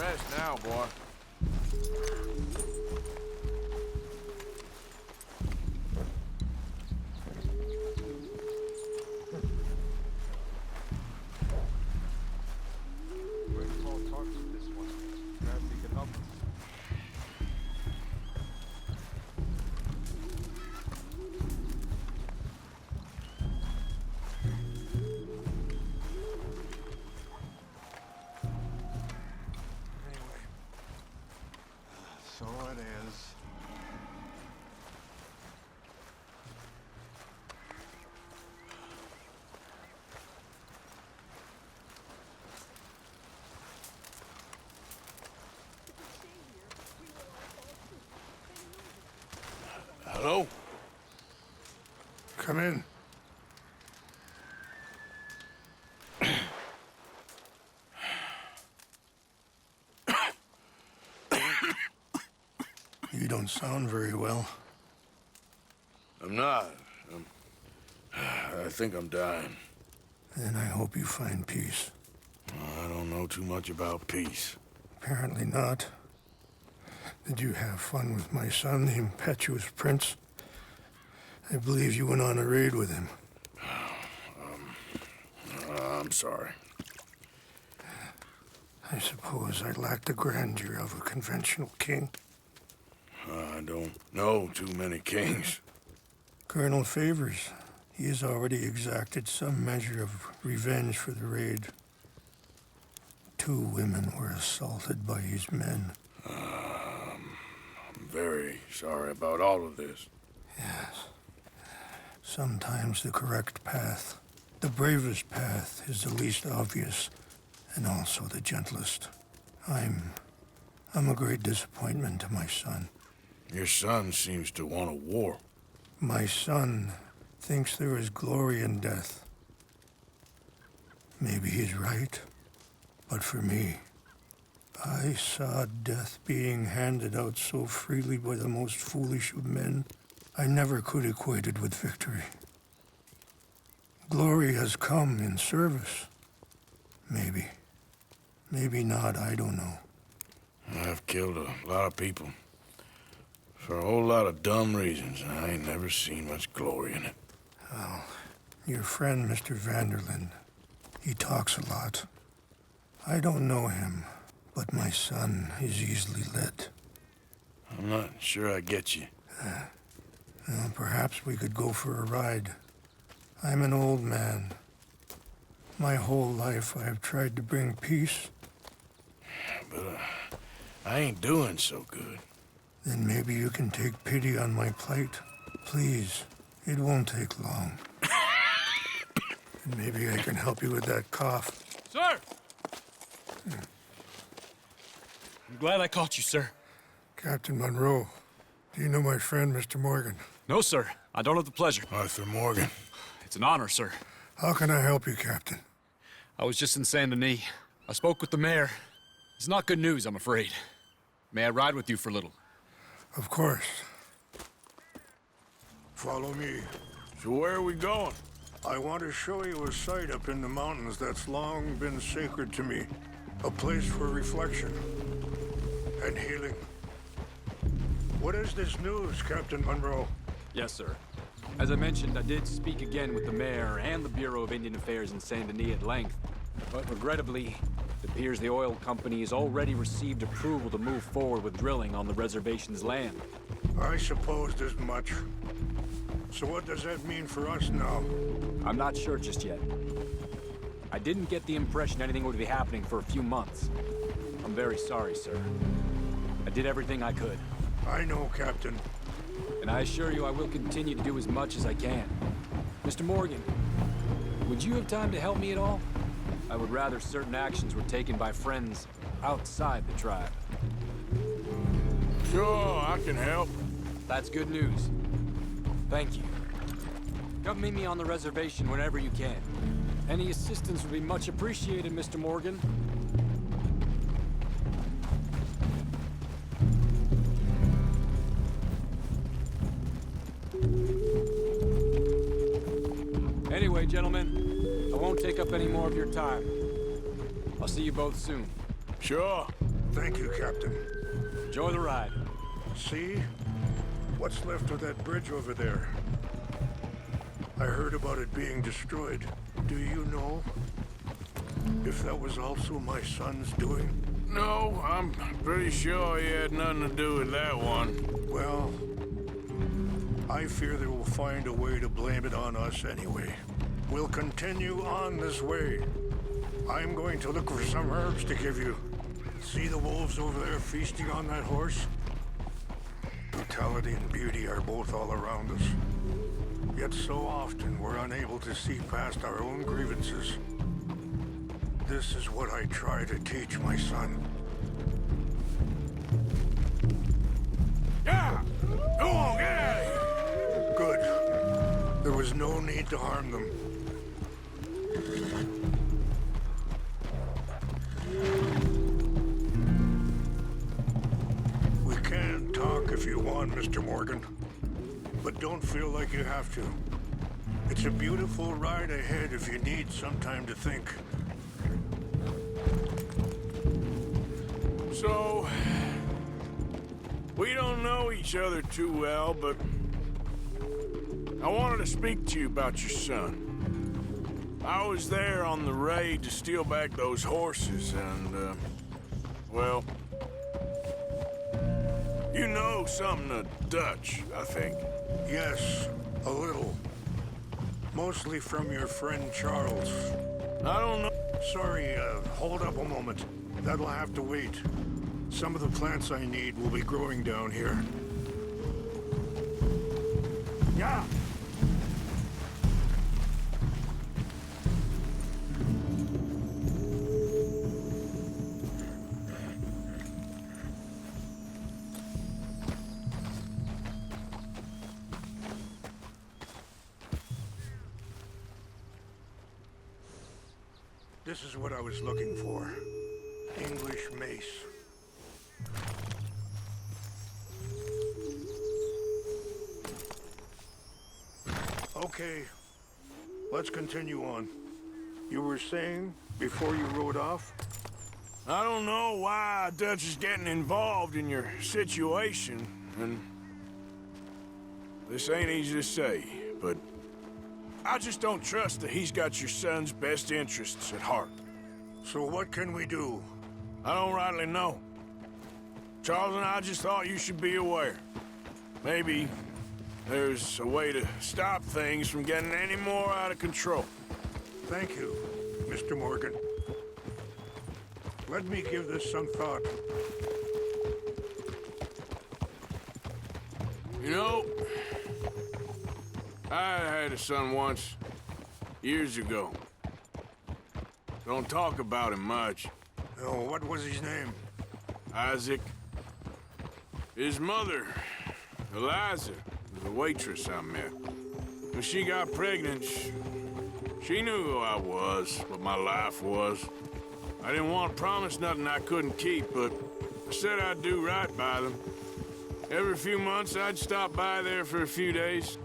Rest now, boy. Where's Paul talks with this one? Perhaps he can help us. Anyway, so it is. Hello? Come in. You don't sound very well. I'm not. I think I'm dying. Then I hope you find peace. I don't know too much about peace. Apparently not. Did you have fun with my son, the impetuous prince? I believe you went on a raid with him. I'm sorry. I suppose I lacked the grandeur of a conventional king. I don't know too many kings. Colonel Favors, he has already exacted some measure of revenge for the raid. 2 women were assaulted by his men. I'm very sorry about all of this. Yes. Sometimes the correct path, the bravest path, is the least obvious and also the gentlest. I'm a great disappointment to my son. Your son seems to want a war. My son thinks there is glory in death. Maybe he's right, but for me, I saw death being handed out so freely by the most foolish of men, I never could equate it with victory. Glory has come in service. Maybe. Maybe not, I don't know. I've killed a lot of people. For a whole lot of dumb reasons, and I ain't never seen much glory in it. Well, your friend, Mr. Vanderlyn, he talks a lot. I don't know him, but my son is easily led. I'm not sure I get you. Well, perhaps we could go for a ride. I'm an old man. My whole life I have tried to bring peace. But I ain't doing so good. Then maybe you can take pity on my plight. Please, it won't take long. And maybe I can help you with that cough. Sir! I'm glad I caught you, sir. Captain Monroe, do you know my friend, Mr. Morgan? No, sir. I don't have the pleasure. Arthur Morgan. It's an honor, sir. How can I help you, Captain? I was just in Saint Denis. I spoke with the mayor. It's not good news, I'm afraid. May I ride with you for a little? Of course. Follow me. So where are we going? I want to show you a site up in the mountains that's long been sacred to me. A place for reflection and healing. What is this news, Captain Monroe? Yes, sir. As I mentioned, I did speak again with the mayor and the Bureau of Indian Affairs in Saint Denis at length. But regrettably, it appears the oil company has already received approval to move forward with drilling on the reservation's land. I supposed as much. So what does that mean for us now? I'm not sure just yet. I didn't get the impression anything would be happening for a few months. I'm very sorry, sir. I did everything I could. I know, Captain. And I assure you I will continue to do as much as I can. Mr. Morgan, would you have time to help me at all? I would rather certain actions were taken by friends outside the tribe. Sure, I can help. That's good news. Thank you. Come meet me on the reservation whenever you can. Any assistance would be much appreciated, Mr. Morgan. Anyway, gentlemen, I won't take up any more of your time. I'll see you both soon. Sure. Thank you, Captain. Enjoy the ride. See? What's left of that bridge over there? I heard about it being destroyed. Do you know if that was also my son's doing? No, I'm pretty sure he had nothing to do with that one. Well, I fear they will find a way to blame it on us anyway. We'll continue on this way. I'm going to look for some herbs to give you. See the wolves over there feasting on that horse? Brutality and beauty are both all around us. Yet so often we're unable to see past our own grievances. This is what I try to teach my son. Yeah! Go on, get out of here! Good. There was no need to harm them. We can talk if you want, Mr. Morgan. But don't feel like you have to. It's a beautiful ride ahead if you need some time to think. So, we don't know each other too well, but I wanted to speak to you about your son. I was there on the raid to steal back those horses, and, well, you know something of Dutch, I think. Yes, a little. Mostly from your friend Charles. I don't know. Sorry, hold up a moment. That'll have to wait. Some of the plants I need will be growing down here. Yeah! This is what I was looking for. English mace. Okay, let's continue on. You were saying before you rode off? I don't know why Dutch is getting involved in your situation, and this ain't easy to say, but I just don't trust that he's got your son's best interests at heart. So what can we do? I don't rightly know. Charles and I just thought you should be aware. Maybe there's a way to stop things from getting any more out of control. Thank you, Mr. Morgan. Let me give this some thought. You know, I had a son once, years ago. Don't talk about him much. Oh, what was his name? Isaac. His mother, Eliza, was a waitress I met. When she got pregnant, she knew who I was, what my life was. I didn't want to promise nothing I couldn't keep, but I said I'd do right by them. Every few months, I'd stop by there for a few days.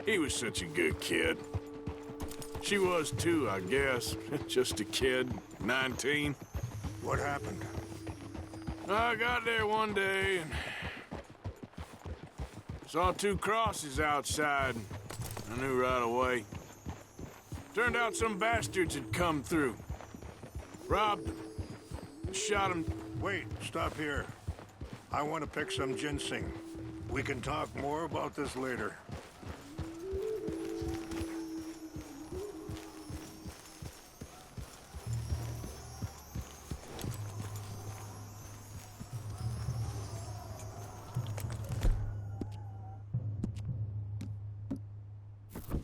He was such a good kid. She was too, I guess. Just a kid, 19. What happened? I got there one day and saw two crosses outside. I knew right away. Turned out some bastards had come through. Robbed them. Shot him. Wait, stop here. I want to pick some ginseng. We can talk more about this later.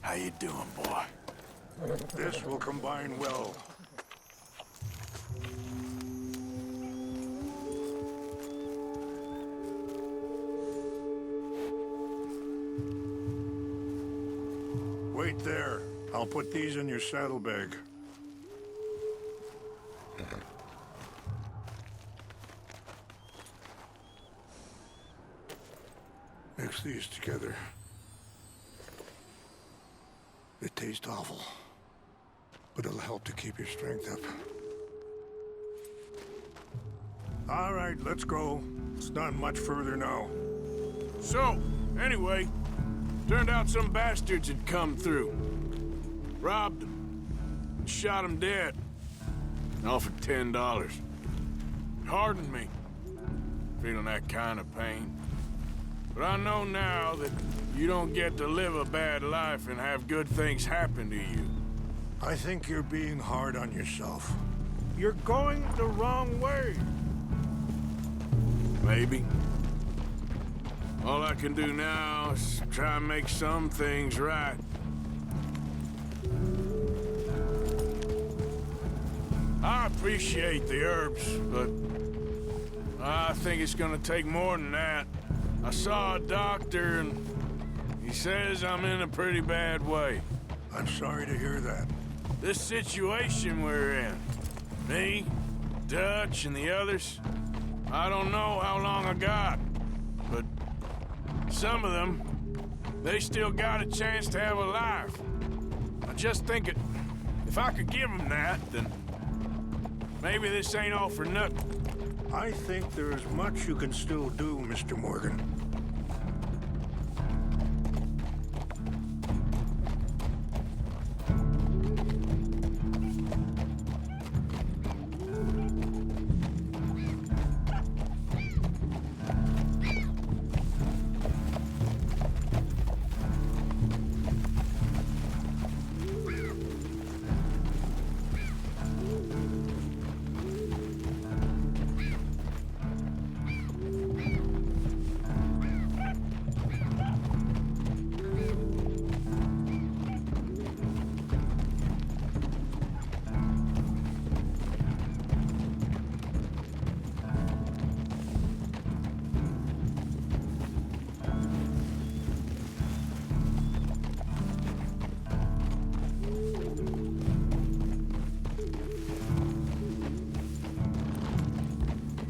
How you doing, boy? This will combine well. Wait there. I'll put these in your saddlebag. Mix these together. They taste awful, but it'll help to keep your strength up. All right, let's go. It's not much further now. So, anyway, turned out some bastards had come through. Robbed them. And shot them dead. Offered $10. Hardened me. Feeling that kind of pain. But I know now that you don't get to live a bad life and have good things happen to you. I think you're being hard on yourself. You're going the wrong way. Maybe. All I can do now is try and make some things right. I appreciate the herbs, but I think it's gonna take more than that. I saw a doctor and he says I'm in a pretty bad way. I'm sorry to hear that. This situation we're in, me, Dutch, and the others, I don't know how long I got, but some of them, they still got a chance to have a life. I just think if I could give them that, then maybe this ain't all for nothing. I think there's much you can still do, Mr. Morgan.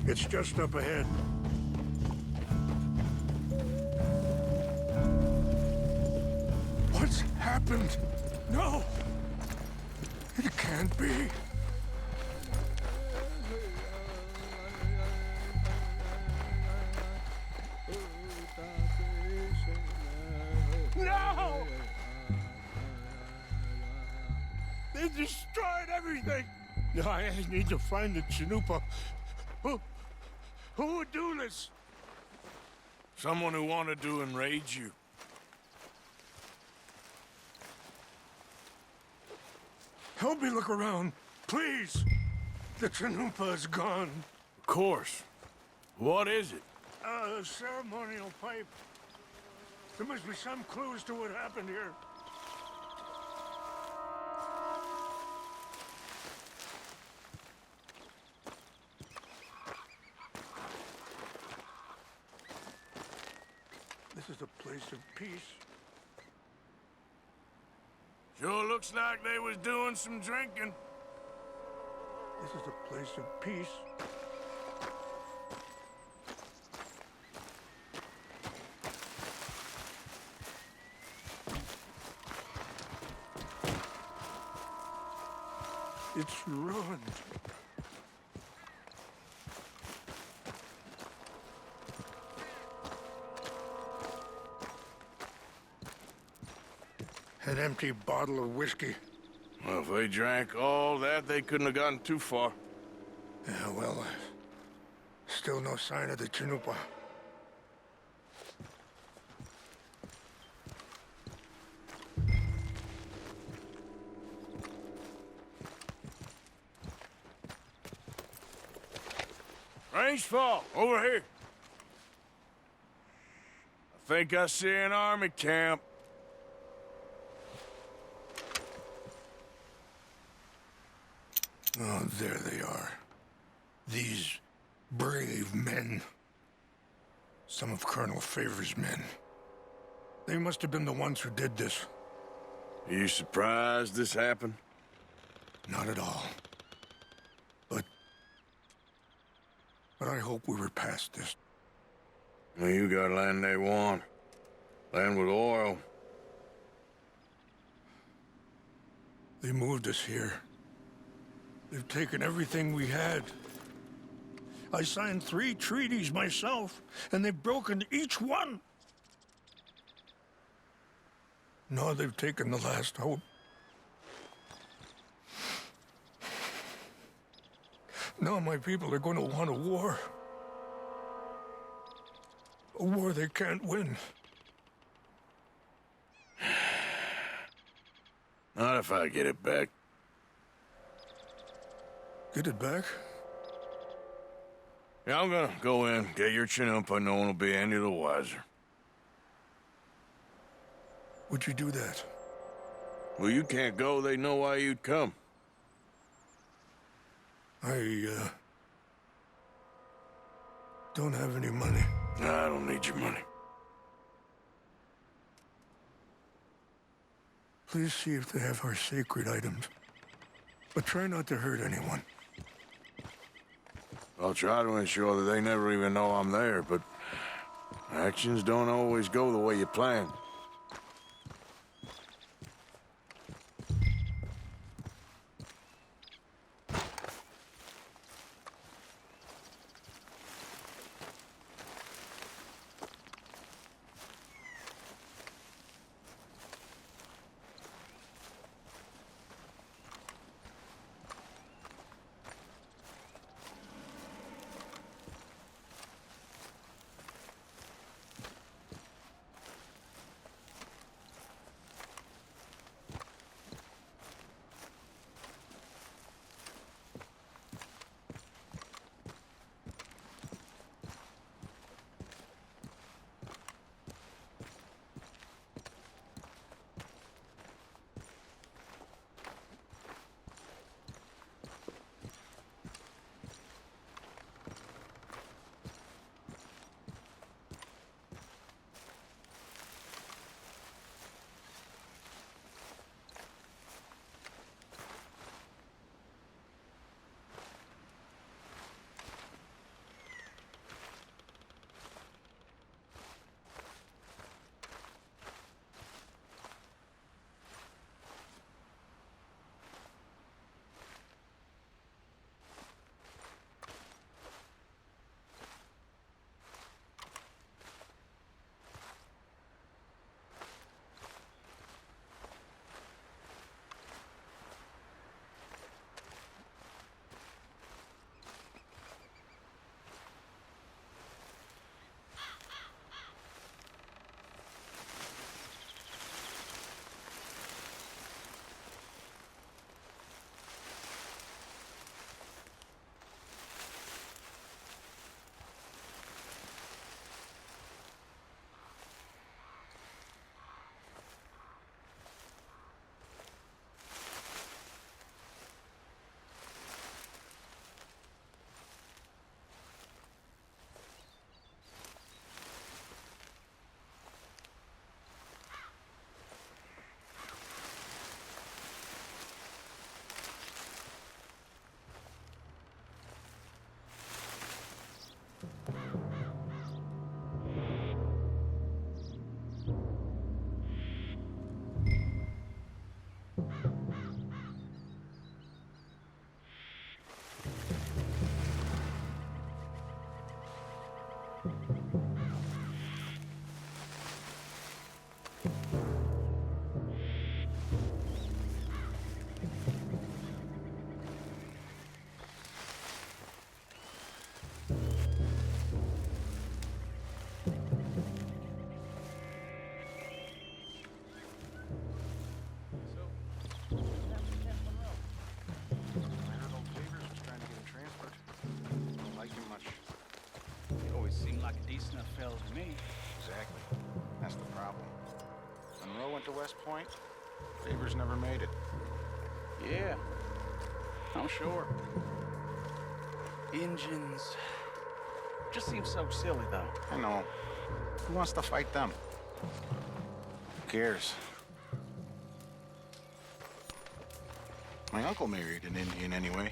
It's just up ahead. What's happened? No! It can't be. No! They destroyed everything! I need to find the Chanupa. Who would do this? Someone who wanted to enrage you. Help me look around, please. The Chanupa is gone. Of course. What is it? A ceremonial pipe. There must be some clues to what happened here. This is a place of peace. Sure looks like they was doing some drinking. This is a place of peace. It's ruined. An empty bottle of whiskey. Well, if they drank all that, they couldn't have gotten too far. Yeah, well, still no sign of the Chanupa. Range fall, over here. I think I see an army camp. Oh, there they are. These brave men. Some of Colonel Favor's men. They must have been the ones who did this. Are you surprised this happened? Not at all. But I hope we were past this. Well, you got land they want. Land with oil. They moved us here. They've taken everything we had. I signed 3 treaties myself, and they've broken each one. Now they've taken the last hope. Now my people are going to want a war. A war they can't win. Not if I get it back. Get it back? Yeah, I'm gonna go in, get your Chinoopa, and no one will be any the wiser. Would you do that? Well, you can't go, they know why you'd come. I, don't have any money. Nah, I don't need your money. Please see if they have our sacred items. But try not to hurt anyone. I'll try to ensure that they never even know I'm there, but actions don't always go the way you plan. Fell to me. Exactly. That's the problem. Monroe went to West Point. Favors never made it. Yeah, I'm sure. Engines. Just seems so silly, though. I know. Who wants to fight them? Who cares? My uncle married an Indian anyway.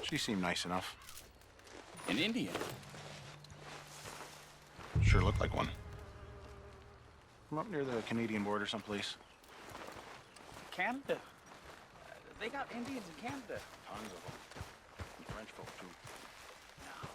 She seemed nice enough. An Indian? Sure looked like one. From up near the Canadian border someplace. Canada? They got Indians in Canada. Tons of them. And French folk, too. No.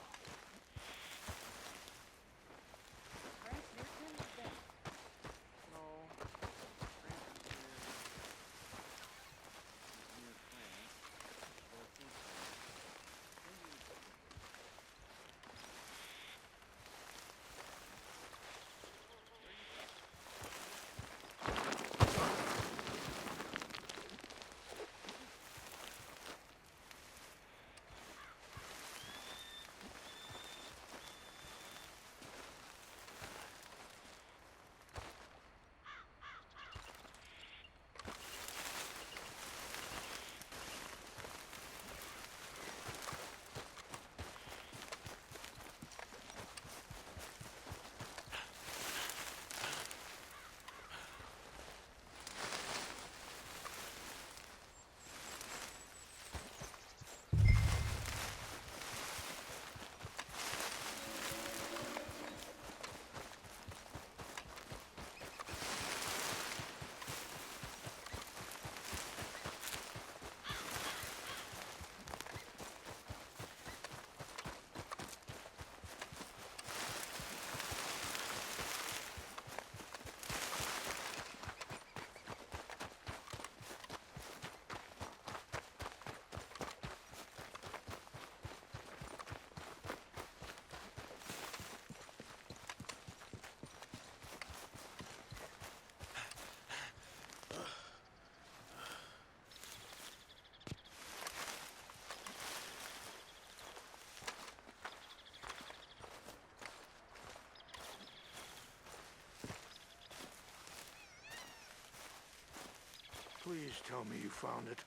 Please tell me you found it.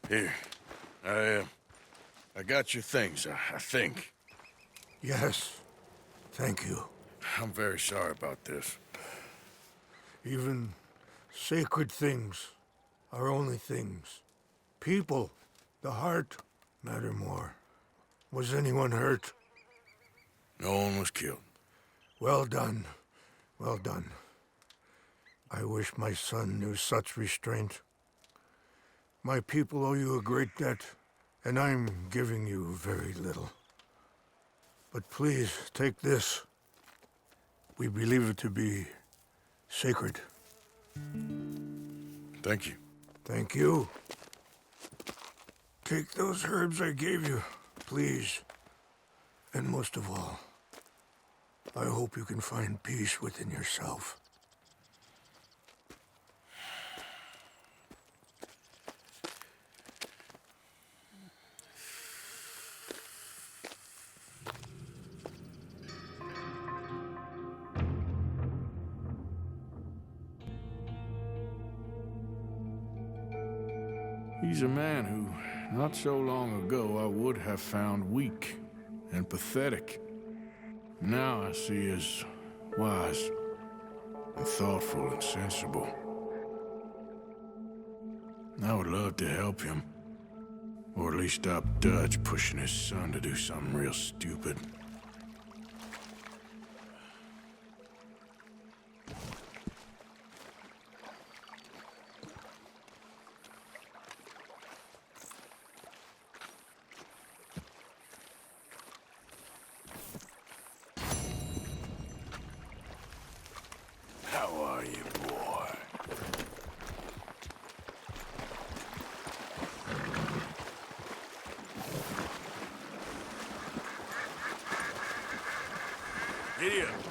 Here. I got your things, I think. Yes. Thank you. I'm very sorry about this. Even sacred things are only things. People, the heart, matter more. Was anyone hurt? No one was killed. Well done. Well done. I wish my son knew such restraint. My people owe you a great debt, and I'm giving you very little. But please, take this. We believe it to be sacred. Thank you. Thank you. Take those herbs I gave you, please. And most of all, I hope you can find peace within yourself. He's a man who, not so long ago, I would have found weak and pathetic. Now I see as wise and thoughtful and sensible. I would love to help him, or at least stop Dutch pushing his son to do something real stupid. How are you, boy? Giddy up.